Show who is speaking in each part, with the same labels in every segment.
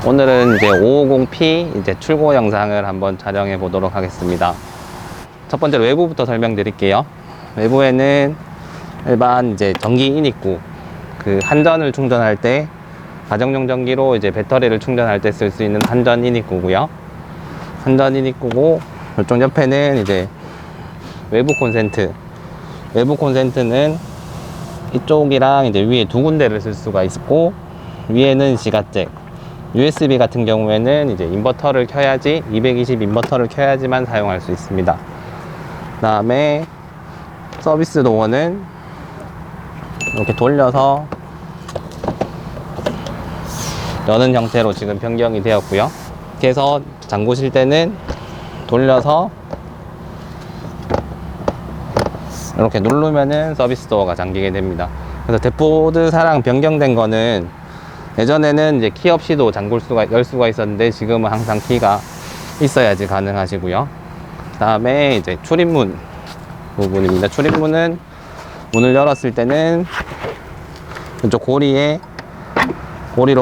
Speaker 1: 오늘은 이제 550P 이제 출고 영상을 한번 촬영해 보도록 하겠습니다. 첫 번째로 외부부터 설명드릴게요. 외부에는 일반 이제 전기 인입구, 그 한전을 충전할 때 가정용 전기로 이제 배터리를 충전할 때 쓸 수 있는 한전 인입구고요. 한전 인입구고, 이쪽 옆에는 이제 외부 콘센트. 외부 콘센트는 이쪽이랑 이제 위에 두 군데를 쓸 수가 있고, 위에는 지가잭. USB 같은 경우에는 이제 인버터를 켜야지, 220 인버터를 켜야지만 사용할 수 있습니다. 그 다음에 서비스 도어는 이렇게 돌려서 여는 형태로 지금 변경이 되었고요. 이렇게 해서 잠그실 때는 돌려서 이렇게 누르면은 서비스 도어가 잠기게 됩니다. 그래서 데포드사랑 변경된 거는 예전에는 이제 키 없이도 열 수가 있었는데 지금은 항상 키가 있어야지 가능하시고요. 그 다음에 이제 출입문 부분입니다. 출입문은 문을 열었을 때는 이쪽 고리로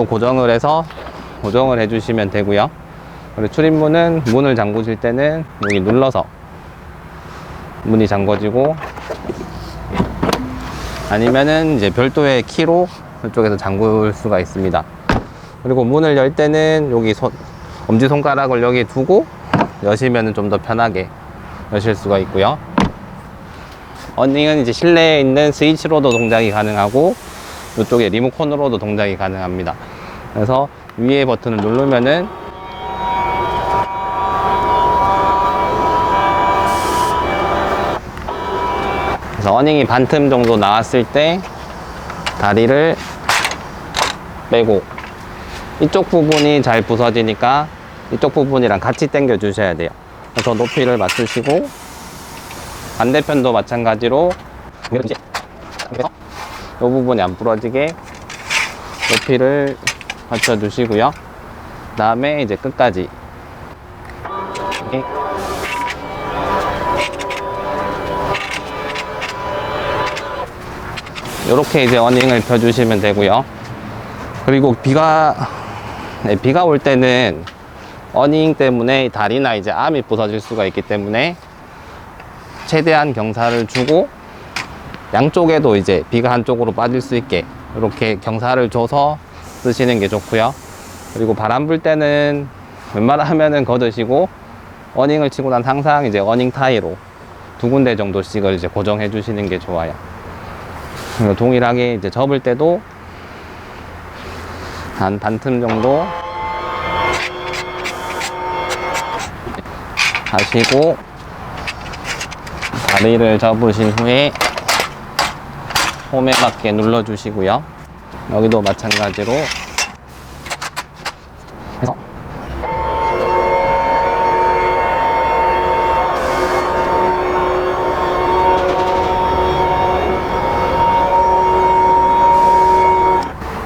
Speaker 1: 고정을 해서 고정을 해주시면 되고요. 그리고 출입문은 문을 잠그실 때는 여기 눌러서 문이 잠궈지고, 아니면은 이제 별도의 키로 이쪽에서 잠글 수가 있습니다. 그리고 문을 열 때는 여기 엄지손가락을 여기 두고 여시면 좀 더 편하게 여실 수가 있고요. 어닝은 이제 실내에 있는 스위치로도 동작이 가능하고, 이쪽에 리모컨으로도 동작이 가능합니다. 그래서 위에 버튼을 누르면은 그래서 어닝이 반틈 정도 나왔을 때 다리를 빼고, 이쪽 부분이 잘 부서지니까 이쪽 부분이랑 같이 당겨 주셔야 돼요. 그래서 높이를 맞추시고, 반대편도 마찬가지로 이 부분이 안 부러지게 높이를 맞춰 주시고요. 그 다음에 이제 끝까지 이렇게 이제 어닝을 펴주시면 되고요. 그리고 비가 올 때는 어닝 때문에 다리나 이제 암이 부서질 수가 있기 때문에 최대한 경사를 주고, 양쪽에도 이제 비가 한쪽으로 빠질 수 있게 이렇게 경사를 줘서 쓰시는 게 좋고요. 그리고 바람 불 때는 웬만하면은 걷으시고, 어닝을 치고 난 항상 이제 어닝 타이로 두 군데 정도씩을 이제 고정해 주시는 게 좋아요. 그리고 동일하게 이제 접을 때도 한 반틈 정도 하시고, 다리를 접으신 후에 홈에 맞게 눌러 주시고요. 여기도 마찬가지로 해서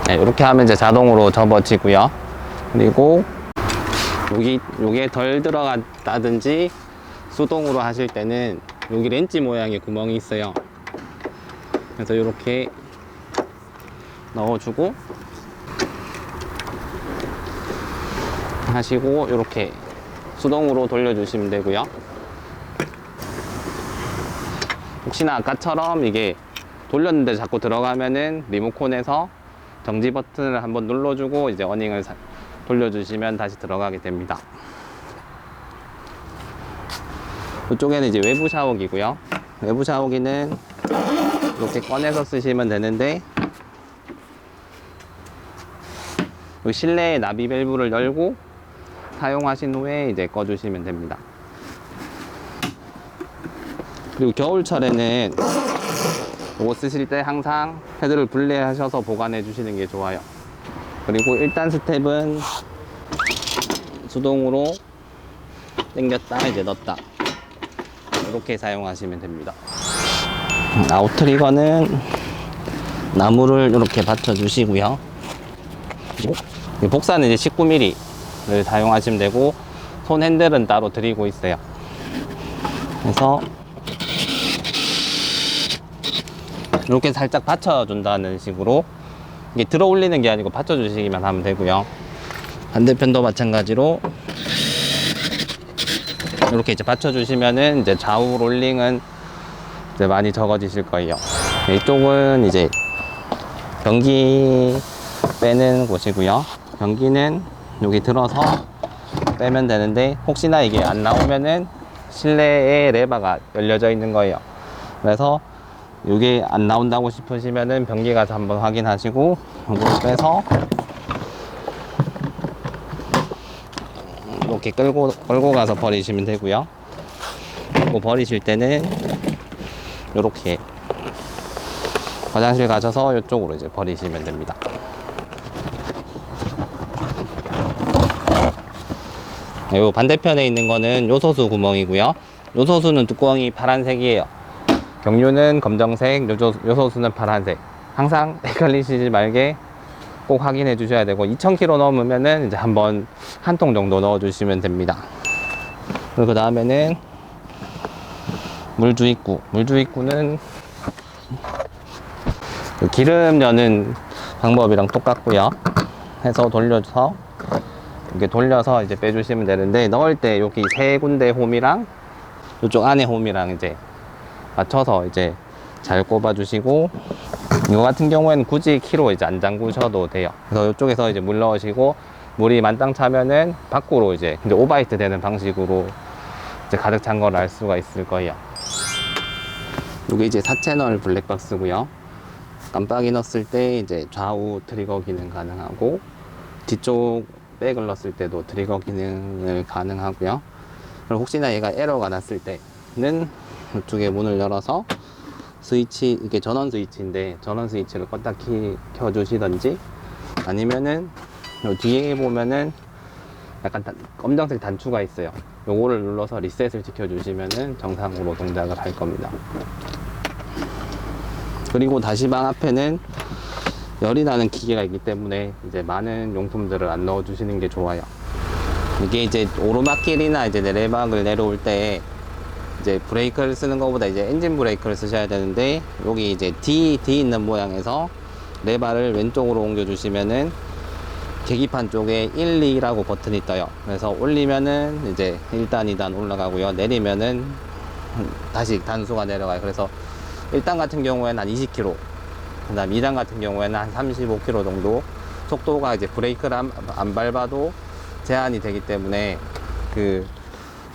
Speaker 1: 이렇게 하면 이제 자동으로 접어지고요. 그리고 요게 덜 들어갔다든지 수동으로 하실 때는 여기 렌치 모양의 구멍이 있어요. 그래서 이렇게 넣어주고 하시고, 이렇게 수동으로 돌려주시면 되고요. 혹시나 아까처럼 이게 돌렸는데 자꾸 들어가면은 리모컨에서 정지 버튼을 한번 눌러주고 이제 어닝을 돌려주시면 다시 들어가게 됩니다. 이쪽에는 이제 외부 샤워기고요. 외부 샤워기는 이렇게 꺼내서 쓰시면 되는데, 이 실내의 나비 밸브를 열고 사용하신 후에 이제 꺼주시면 됩니다. 그리고 겨울철에는 이거 쓰실 때 항상 패드를 분리하셔서 보관해 주시는 게 좋아요. 그리고 1단 스텝은 수동으로 당겼다 이제 넣었다 이렇게 사용하시면 됩니다. 아웃트리거는 나무를 이렇게 받쳐 주시고요. 복사는 이제 19mm를 사용하시면 되고, 손 핸들은 따로 드리고 있어요. 그래서 이렇게 살짝 받쳐준다는 식으로, 이게 들어 올리는 게 아니고 받쳐주시기만 하면 되고요. 반대편도 마찬가지로 이렇게 이제 받쳐주시면은 이제 좌우 롤링은 이제 많이 적어지실 거예요. 이쪽은 이제 변기 빼는 곳이고요. 변기는 여기 들어서 빼면 되는데, 혹시나 이게 안 나오면은 실내에 레바가 열려져 있는 거예요. 그래서 이게 안 나온다고 싶으시면은 변기 가서 한번 확인하시고 이걸 빼서 이렇게 끌고 가서 버리시면 되고요. 그리고 버리실 때는 이렇게 화장실 가셔서 이쪽으로 이제 버리시면 됩니다. 요 반대편에 있는 거는 요소수 구멍이고요. 요소수는 뚜껑이 파란색이에요. 경유는 검정색, 요소수는 파란색. 항상 헷갈리시지 말게 꼭 확인해 주셔야 되고, 2000kg 넘으면은 이제 한번 한 통 정도 넣어 주시면 됩니다. 그리고 그 다음에는 물주입구. 물주입구는 기름 여는 방법이랑 똑같고요. 해서 돌려서 이렇게 돌려서 이제 빼주시면 되는데, 넣을 때 여기 세 군데 홈이랑 이쪽 안에 홈이랑 이제 맞춰서 이제 잘 꼽아 주시고, 이거 같은 경우에는 굳이 키로 이제 안 잠그셔도 돼요. 그래서 이쪽에서 이제 물 넣으시고, 물이 만땅 차면은 밖으로 이제 오버히트 되는 방식으로 이제 가득 찬 걸 알 수가 있을 거예요. 이게 이제 4채널 블랙박스고요. 깜빡이 넣었을 때 이제 좌우 트리거 기능 가능하고, 뒤쪽 백을 넣었을 때도 트리거 기능을 가능하고요. 그리고 혹시나 얘가 에러가 났을 때는 이쪽에 문을 열어서 스위치, 이게 전원 스위치인데 전원 스위치를 껐다 켜주시던지, 아니면은 요 뒤에 보면은 약간 검정색 단추가 있어요. 요거를 눌러서 리셋을 시켜주시면은 정상으로 동작을 할 겁니다. 그리고 다시방 앞에는 열이 나는 기계가 있기 때문에 이제 많은 용품들을 안 넣어 주시는 게 좋아요. 이게 이제 오르막길이나 이제 내리막을 내려올 때 이제 브레이크를 쓰는 것보다 이제 엔진 브레이크를 쓰셔야 되는데, 여기 이제 D 있는 모양에서 레바를 왼쪽으로 옮겨 주시면은 계기판 쪽에 1, 2라고 버튼이 떠요. 그래서 올리면은 이제 1단, 2단 올라가고요. 내리면은 다시 단수가 내려가요. 그래서 1단 같은 경우에는 한 20km, 그 다음 2단 같은 경우에는 한 35km 정도 속도가 이제 브레이크를 안 밟아도 제한이 되기 때문에 그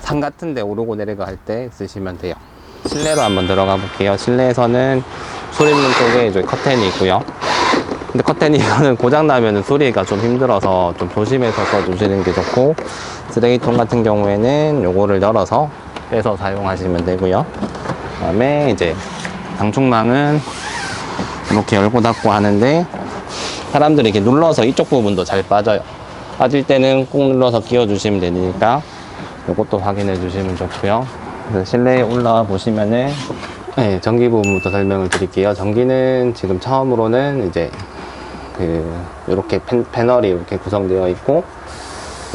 Speaker 1: 산 같은 데 오르고 내리고 할 때 쓰시면 돼요. 실내로 한번 들어가 볼게요. 실내에서는 수리문 쪽에 이제 커튼이 있고요. 근데 커튼이 이거는 고장나면 수리가 좀 힘들어서 좀 조심해서 써주시는 게 좋고, 쓰레기통 같은 경우에는 요거를 열어서 빼서 사용하시면 되고요. 그 다음에 이제 방충망은 이렇게 열고 닫고 하는데, 사람들이 이렇게 눌러서 이쪽 부분도 잘 빠져요. 빠질 때는 꾹 눌러서 끼워 주시면 되니까 이것도 확인해 주시면 좋고요. 그래서 실내에 올라와 보시면은, 네, 전기 부분부터 설명을 드릴게요. 전기는 지금 처음으로는 이제 이렇게 패널이 이렇게 구성되어 있고,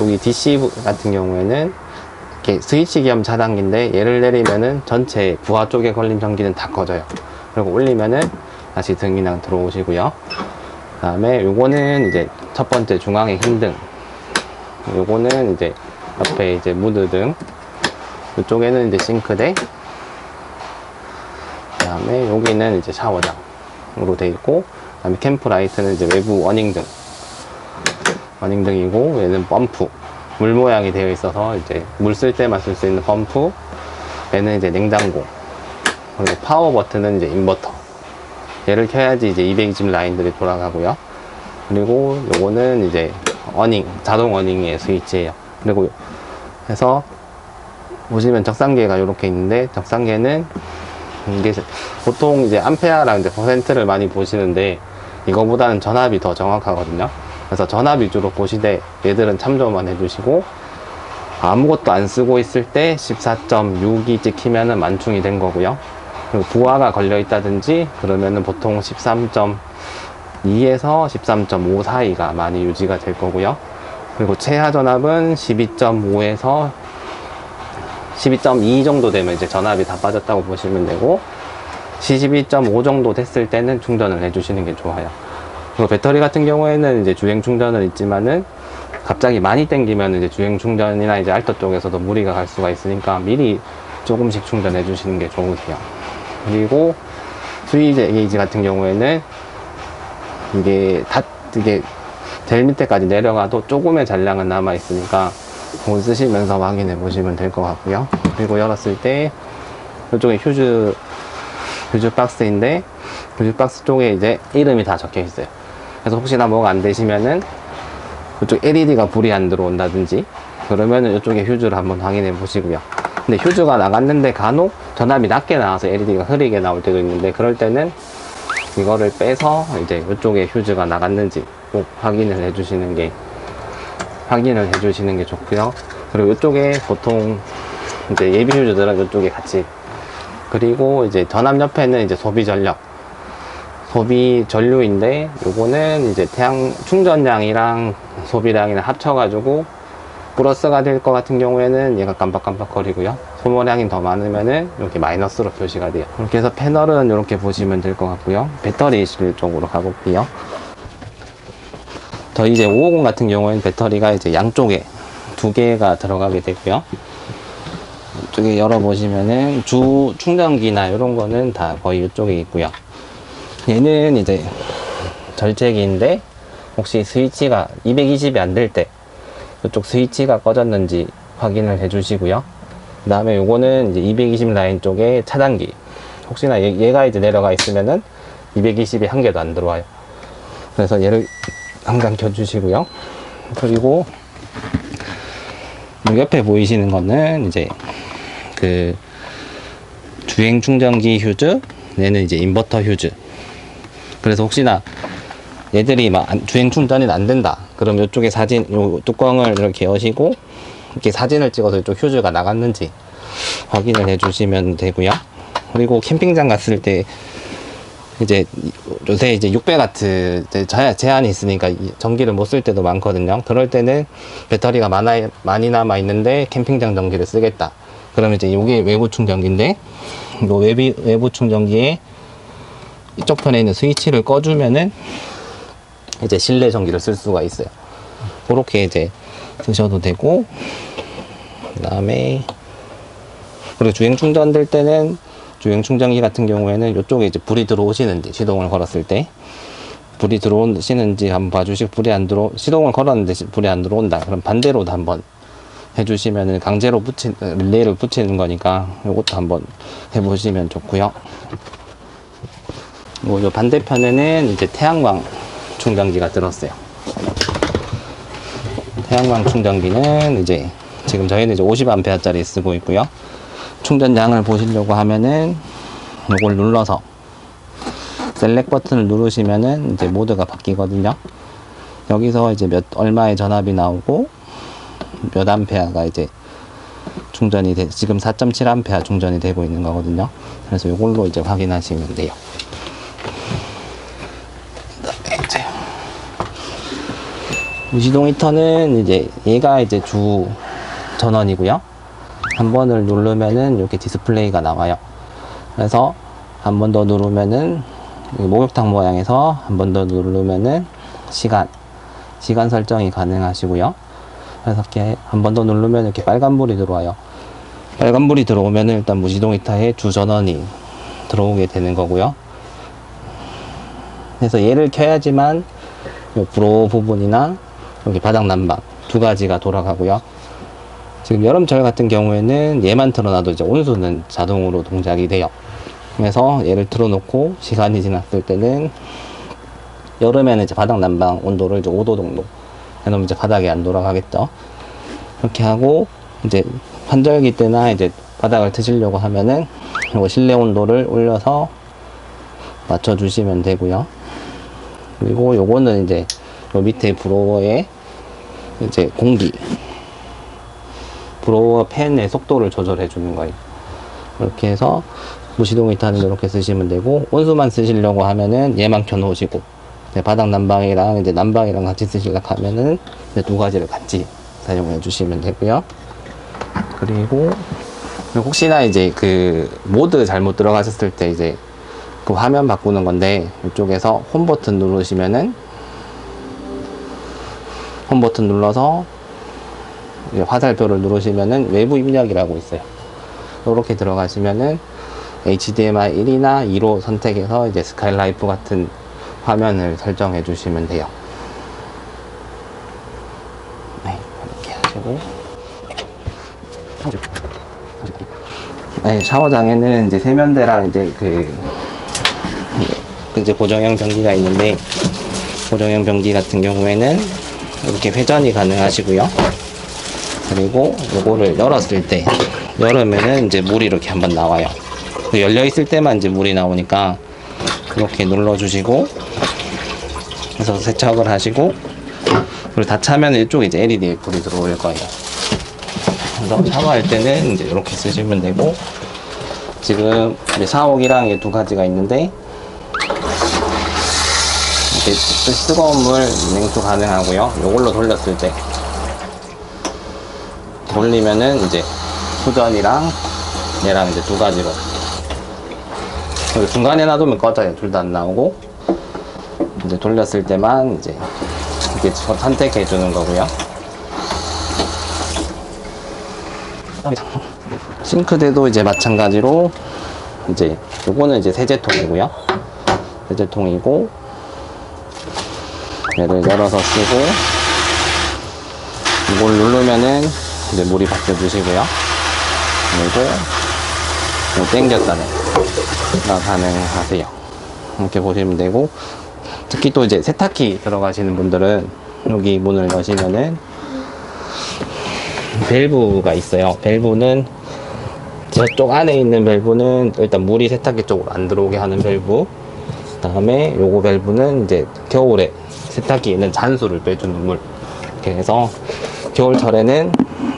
Speaker 1: 여기 DC 같은 경우에는 이렇게 스위치 겸 차단기인데, 얘를 내리면은 전체 부하 쪽에 걸린 전기는 다 꺼져요. 그리고 올리면은 다시 등이랑 들어오시고요. 그 다음에 요거는 이제 첫 번째 중앙에 흰등, 요거는 이제 옆에 이제 무드등, 이쪽에는 이제 싱크대, 그 다음에 여기는 이제 샤워장으로 되어 있고, 그 다음에 캠프 라이트는 이제 외부 워닝등이고, 얘는 펌프, 물 모양이 되어 있어서 이제 물 쓸 때만 쓸 수 있는 펌프, 얘는 이제 냉장고, 그리고 파워 버튼은 이제 인버터, 얘를 켜야지 이제 220 라인들이 돌아가고요. 그리고 요거는 이제 자동 어닝의 스위치예요. 그리고 해서 보시면 적상계가 이렇게 있는데, 적상계는 이게 보통 이제 암페어랑 이제 퍼센트를 많이 보시는데, 이거보다는 전압이 더 정확하거든요. 그래서 전압 위주로 보시되 얘들은 참조만 해주시고, 아무것도 안 쓰고 있을 때 14.6이 찍히면은 만충이 된 거고요. 그리고 부하가 걸려 있다든지 그러면은 보통 13.2에서 13.5 사이가 많이 유지가 될 거고요. 그리고 최하 전압은 12.5에서 12.2 정도 되면 이제 전압이 다 빠졌다고 보시면 되고, 12.5 정도 됐을 때는 충전을 해주시는 게 좋아요. 그리고 배터리 같은 경우에는 이제 주행 충전은 있지만은 갑자기 많이 땡기면 이제 주행 충전이나 이제 알터 쪽에서도 무리가 갈 수가 있으니까 미리 조금씩 충전해 주시는 게 좋으세요. 그리고 스위치 게이지 같은 경우에는 이게 제일 밑에까지 내려가도 조금의 잔량은 남아 있으니까 그걸 쓰시면서 확인해 보시면 될 것 같고요. 그리고 열었을 때 이쪽에 휴즈 박스인데, 휴즈 박스 쪽에 이제 이름이 다 적혀 있어요. 그래서 혹시나 뭐가 안 되시면은 이쪽 LED가 불이 안 들어온다든지 그러면은 이쪽에 휴즈를 한번 확인해 보시고요. 근데 휴즈가 나갔는데 간혹 전압이 낮게 나와서 LED가 흐리게 나올 때도 있는데, 그럴 때는 이거를 빼서 이제 이쪽에 휴즈가 나갔는지 꼭 확인을 해주시는 게 좋고요. 그리고 이쪽에 보통 이제 예비 휴즈들은 이쪽에 같이, 그리고 이제 전압 옆에는 이제 소비 전류인데, 요거는 이제 태양 충전량이랑 소비량이랑 합쳐가지고 플러스가 될 것 같은 경우에는 얘가 깜빡깜빡거리고요. 소모량이 더 많으면은 이렇게 마이너스로 표시가 돼요. 이렇게 해서 패널은 이렇게 보시면 될 것 같고요. 배터리실 쪽으로 가볼게요. 저희 이제 550 같은 경우에는 배터리가 이제 양쪽에 2개가 들어가게 되고요. 이쪽에 열어보시면은 주 충전기나 이런 거는 다 거의 이쪽에 있고요. 얘는 이제 절제기인데, 혹시 스위치가 220이 안 될 때 이쪽 스위치가 꺼졌는지 확인을 해 주시고요. 그 다음에 요거는 이제 220 라인 쪽에 차단기, 혹시나 얘가 이제 내려가 있으면은 220이 한 개도 안 들어와요. 그래서 얘를 항상 켜 주시고요. 그리고 옆에 보이시는 거는 이제 그 주행 충전기 휴즈, 얘는 이제 인버터 휴즈. 그래서 혹시나 얘들이 막 주행 충전이 안 된다 그럼 이쪽에 요 뚜껑을 이렇게 여시고 이렇게 사진을 찍어서 이쪽 휴즈가 나갔는지 확인을 해 주시면 되고요. 그리고 캠핑장 갔을 때 이제 요새 이제 600W 제한이 있으니까 전기를 못 쓸 때도 많거든요. 그럴 때는 배터리가 많이 남아 있는데 캠핑장 전기를 쓰겠다 그러면 이제 이게 외부 충전기인데, 요 외부 충전기에 이쪽 편에 있는 스위치를 꺼주면은 이제 실내 전기를 쓸 수가 있어요. 그렇게 이제 쓰셔도 되고, 그 다음에 그리고 주행 충전될 때는 주행 충전기 같은 경우에는 이쪽에 이제 불이 들어오시는지, 시동을 걸었을 때 불이 들어오시는지 한번 봐주시고, 시동을 걸었는데 불이 안 들어온다 그럼 반대로도 한번 해주시면은 강제로 릴레이를 붙이는 거니까 이것도 한번 해보시면 좋고요. 요 반대편에는 이제 태양광 충전기가 들었어요. 태양광 충전기는 이제 지금 저희는 이제 50A 짜리 쓰고 있고요. 충전량을 보시려고 하면은 요걸 눌러서 셀렉 버튼을 누르시면은 이제 모드가 바뀌거든요. 여기서 이제 얼마의 전압이 나오고 몇 암페어가 이제 충전이 지금 4.7A 충전이 되고 있는 거거든요. 그래서 요걸로 이제 확인하시면 돼요. 무시동 히터는 이제 얘가 이제 주 전원이고요. 한 번을 누르면은 이렇게 디스플레이가 나와요. 그래서 한 번 더 누르면은 목욕탕 모양에서 한 번 더 누르면은 시간 설정이 가능하시고요. 그래서 이렇게 한 번 더 누르면 이렇게 빨간불이 들어와요. 빨간불이 들어오면은 일단 무시동 히터에 주 전원이 들어오게 되는 거고요. 그래서 얘를 켜야지만 요 불호 부분이나 여기 바닥 난방 두 가지가 돌아가고요. 지금 여름철 같은 경우에는 얘만 틀어놔도 이제 온수는 자동으로 동작이 돼요. 그래서 얘를 틀어놓고 시간이 지났을 때는, 여름에는 이제 바닥 난방 온도를 이제 5도 정도 해놓으면 이제 바닥이 안 돌아가겠죠. 이렇게 하고 이제 환절기 때나 이제 바닥을 트시려고 하면은 이거 실내 온도를 올려서 맞춰주시면 되고요. 그리고 요거는 이제 요 밑에 브로어에 이제 브로어 팬의 속도를 조절해 주는 거예요. 이렇게 해서 무시동 히터는 이렇게 쓰시면 되고, 온수만 쓰시려고 하면은 얘만 켜 놓으시고, 바닥 난방이랑 이제 난방이랑 같이 쓰시려고 하면은 이제 두 가지를 같이 사용해 주시면 되고요. 그리고 혹시나 이제 그 모드 잘못 들어가셨을 때 이제 그 화면 바꾸는 건데, 이쪽에서 홈 버튼 누르시면은 홈 버튼 눌러서 이제 화살표를 누르시면은 외부 입력이라고 있어요. 이렇게 들어가시면은 HDMI 1이나 2로 선택해서 이제 스카이라이프 같은 화면을 설정해 주시면 돼요. 네, 이렇게 하시고. 네, 샤워장에는 이제 세면대랑 이제 이제 고정형 변기가 있는데, 고정형 변기 같은 경우에는 이렇게 회전이 가능하시고요. 그리고 요거를 열었을 때, 열으면은 이제 물이 이렇게 한번 나와요. 열려 있을 때만 이제 물이 나오니까 이렇게 눌러주시고, 그래서 세척을 하시고, 그리고 다 차면 이쪽 이제 LED 불이 들어올 거예요. 그래서 샤워할 때는 이제 이렇게 쓰시면 되고, 지금 이제 샤워기랑 두 가지가 있는데, 이렇게 뜨거운 물 냉수 가능하고요. 이걸로 돌렸을 때 돌리면은 이제 후전이랑 얘랑 이제 두 가지로. 중간에 놔두면 꺼져요. 둘 다 안 나오고, 이제 돌렸을 때만 이제 이렇게 선택해 주는 거고요. 싱크대도 이제 마찬가지로, 이제 요거는 이제 세제통이고요. 세제통이고, 얘를 열어서 쓰고, 이걸 누르면은 이제 물이 받쳐주시고요. 그리고 땡겼다는 가 가능하세요. 이렇게 보시면 되고, 특히 또 이제 세탁기 들어가시는 분들은 여기 문을 여시면은 밸브가 있어요. 밸브는 저쪽 안에 있는 밸브는 일단 물이 세탁기 쪽으로 안 들어오게 하는 밸브, 그 다음에 요거 밸브는 이제 겨울에 세탁기에 있는 잔수를 빼주는 물. 이렇게 해서 겨울철에는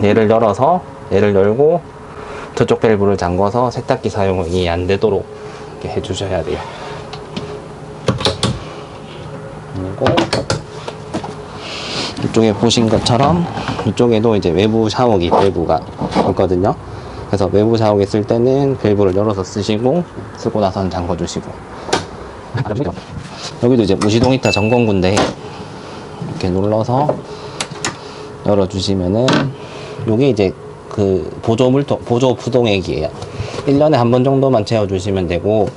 Speaker 1: 얘를 열어서, 얘를 열고 저쪽 밸브를 잠궈서 세탁기 사용이 안 되도록 이렇게 해주셔야 돼요. 그리고 이쪽에 보신 것처럼 이쪽에도 이제 외부 샤워기 밸브가 있거든요. 그래서 외부 샤워기 쓸 때는 밸브를 열어서 쓰시고, 쓰고 나서는 잠궈 주시고. 여기도 이제 무시동 히터 점검구인데, 이렇게 눌러서 열어 주시면은 요게 이제 그 보조 부동액이에요. 1년에 한 번 정도만 채워 주시면 되고,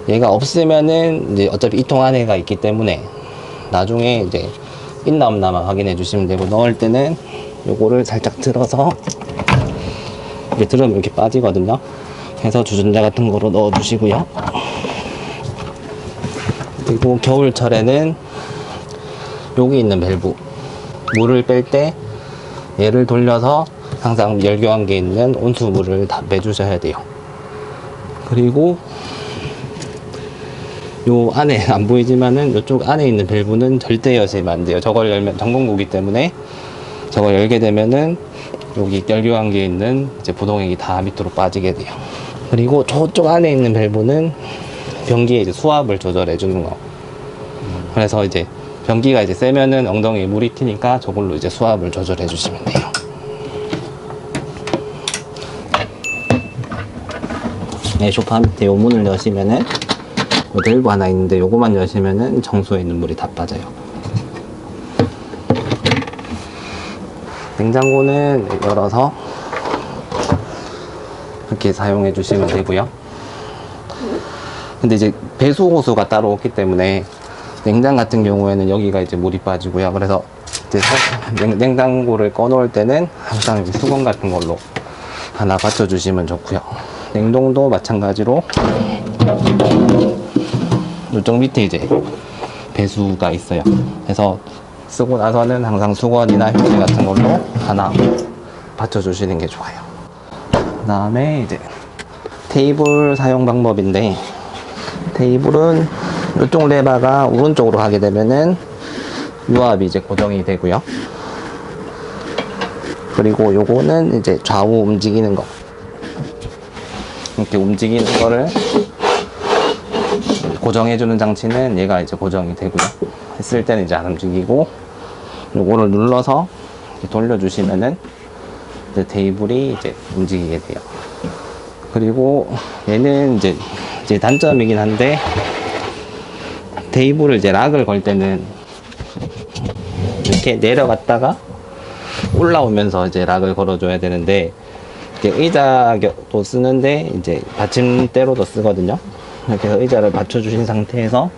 Speaker 1: 얘가 없으면은 이제 어차피 이 통 안에가 있기 때문에 나중에 이제 있나 없나만 확인해 주시면 되고, 넣을 때는 요거를 살짝 들어서, 이렇게 들으면 이렇게 빠지거든요. 해서 주전자 같은 거로 넣어 주시고요. 그리고 겨울철에는 여기 있는 밸브, 물을 뺄 때 얘를 돌려서 항상 열교환기에 있는 온수물을 다 빼주셔야 돼요. 그리고 요 안에 안 보이지만은 이쪽 안에 있는 밸브는 절대 여시면 안 돼요. 저걸 열면 전공구기 때문에, 저걸 열게 되면은 여기 열교환기에 있는 이제 부동액이 다 밑으로 빠지게 돼요. 그리고 저쪽 안에 있는 밸브는 변기에 이제 수압을 조절해 주는 거. 그래서 이제 변기가 이제 세면은 엉덩이에 물이 튀니까 저걸로 이제 수압을 조절해 주시면 돼요. 네, 소파 밑에 요 문을 여시면은 요 밸브 하나 있는데, 요거만 여시면은 정수에 있는 물이 다 빠져요. 냉장고는 열어서 이렇게 사용해 주시면 되고요. 근데 이제 배수 호수가 따로 없기 때문에 냉장 같은 경우에는 여기가 이제 물이 빠지고요. 그래서 이제 냉장고를 꺼놓을 때는 항상 이제 수건 같은 걸로 하나 받쳐주시면 좋고요. 냉동도 마찬가지로 이쪽 밑에 이제 배수가 있어요. 그래서 쓰고 나서는 항상 수건이나 휴지 같은 걸로 하나 받쳐주시는 게 좋아요. 그 다음에 이제 테이블 사용 방법인데, 테이블은 이쪽 레바가 오른쪽으로 가게 되면은 유압이 이제 고정이 되고요. 그리고 요거는 이제 좌우 움직이는 거, 이렇게 움직이는 거를 고정해주는 장치는 얘가 이제 고정이 되고요. 했을 때는 이제 안 움직이고, 요거를 눌러서 이렇게 돌려주시면은 이제 테이블이 이제 움직이게 돼요. 그리고 얘는 이제 단점이긴 한데, 테이블을 이제 락을 걸 때는 이렇게 내려갔다가 올라오면서 이제 락을 걸어줘야 되는데, 이렇게 의자도 쓰는데 이제 받침대로도 쓰거든요. 이렇게 해서 의자를 받쳐주신 상태에서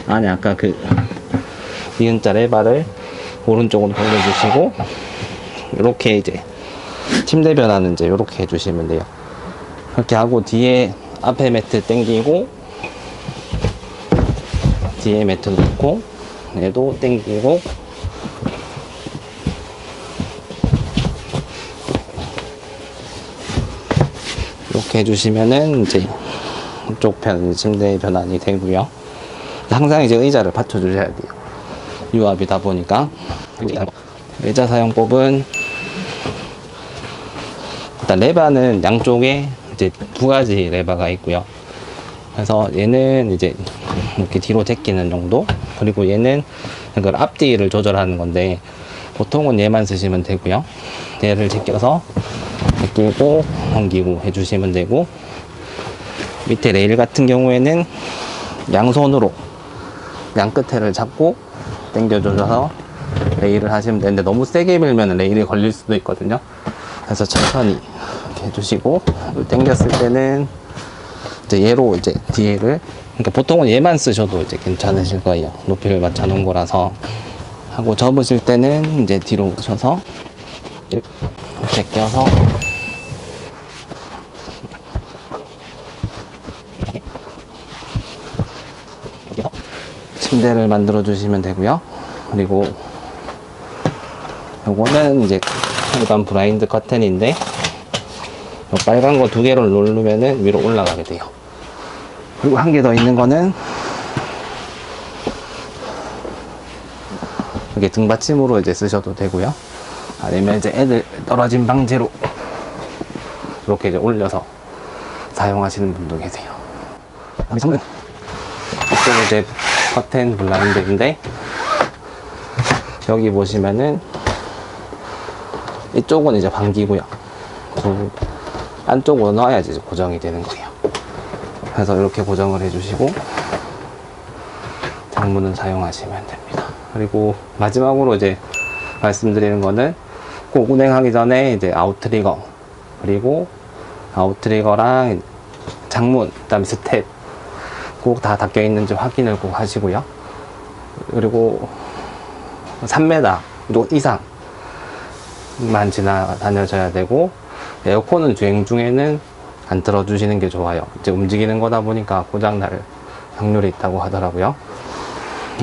Speaker 1: 안에 아까 그 니은자 레바를 오른쪽으로 돌려주시고, 이렇게 이제 침대 변화는 이제 이렇게 해주시면 돼요. 그렇게 하고 뒤에 앞에 매트 당기고, 뒤에 매트 놓고, 얘도 당기고, 이렇게 해주시면은 이제 이쪽 편 침대 변환이 되고요. 항상 이제 의자를 받쳐주셔야 돼요. 유압이다 보니까. 의자 사용법은 일단 레바는 양쪽에 이제 두 가지 레바가 있고요. 그래서 얘는 이제 이렇게 뒤로 제끼는 정도, 그리고 얘는 이걸 앞뒤를 조절하는 건데 보통은 얘만 쓰시면 되고요. 얘를 제껴서 제끼고 넘기고 해주시면 되고, 밑에 레일 같은 경우에는 양손으로 양 끝에를 잡고 당겨줘서 레일을 하시면 되는데, 너무 세게 밀면 레일이 걸릴 수도 있거든요. 그래서 천천히 이렇게 해주시고, 당겼을 때는 이제 얘로 이제 뒤를, 그러니까 보통은 얘만 쓰셔도 이제 괜찮으실 거예요. 높이를 맞춰 놓은 거라서. 하고 접으실 때는 이제 뒤로 오셔서 이렇게 껴서 침대를 만들어 주시면 되고요. 그리고 요거는 이제 일반 블라인드 커튼인데, 요 빨간 거 두 개를 누르면은 위로 올라가게 돼요. 그리고 한 개 더 있는 거는 이렇게 등받침으로 이제 쓰셔도 되고요. 아니면 이제 애들 떨어짐 방지로 이렇게 이제 올려서 사용하시는 분도 계세요. 이쪽은 이제 커튼 블라인드인데, 여기 보시면은 이쪽은 이제 방기고요. 안쪽으로 넣어야지 고정이 되는 거예요. 그래서 이렇게 고정을 해주시고 창문을 사용하시면 됩니다. 그리고 마지막으로 이제 말씀드리는 거는, 꼭 운행하기 전에 이제 아웃트리거, 그리고 아웃트리거랑 창문, 그 다음에 스텝 꼭 다 닫혀 있는지 확인을 꼭 하시고요. 그리고 3m 이상만 다녀줘야 되고, 에어컨은 주행 중에는 안 틀어주시는 게 좋아요. 이제 움직이는 거다 보니까 고장날 확률이 있다고 하더라고요.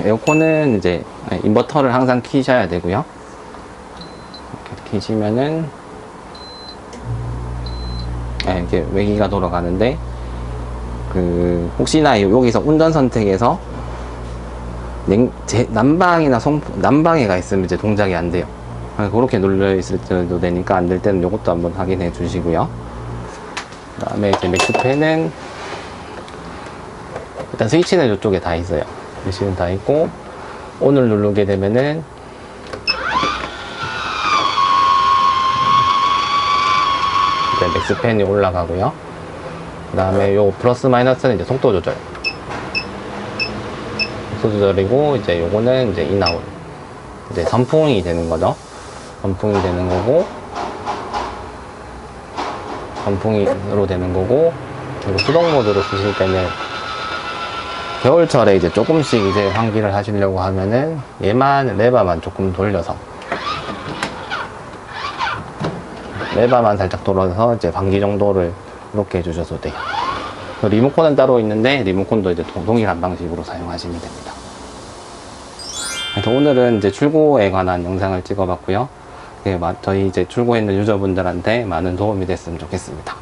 Speaker 1: 에어컨은 이제 인버터를 항상 키셔야 되고요. 이렇게 키시면은 이렇게 외기가 돌아가는데, 혹시나 여기서 운전 선택에서 난방이나 난방에가 있으면 이제 동작이 안 돼요. 그렇게 눌려 있을 때도 되니까, 안 될 때는 이것도 한번 확인해 주시고요. 그 다음에 이제 맥스팬은 일단 스위치는 이쪽에 다 있어요. 스위치는 다 있고, ON을 누르게 되면은 이제 맥스팬이 올라가고요. 그 다음에 요 플러스 마이너스는 이제 속도 조절. 속도 조절이고, 이제 요거는 이제 인아웃. 이제 선풍이 되는 거죠. 선풍이 되는 거고, 선풍이로 되는 거고, 그리고 수동 모드로 쓰실 때는 겨울철에 이제 조금씩 이제 환기를 하시려고 하면은 얘만 레바만 조금 돌려서, 레바만 살짝 돌아서 이제 환기 정도를 이렇게 해주셔도 돼요. 리모컨은 따로 있는데, 리모컨도 이제 동일한 방식으로 사용하시면 됩니다. 그래서 오늘은 이제 출고에 관한 영상을 찍어봤고요. 저희 이제 출고에 있는 유저분들한테 많은 도움이 됐으면 좋겠습니다.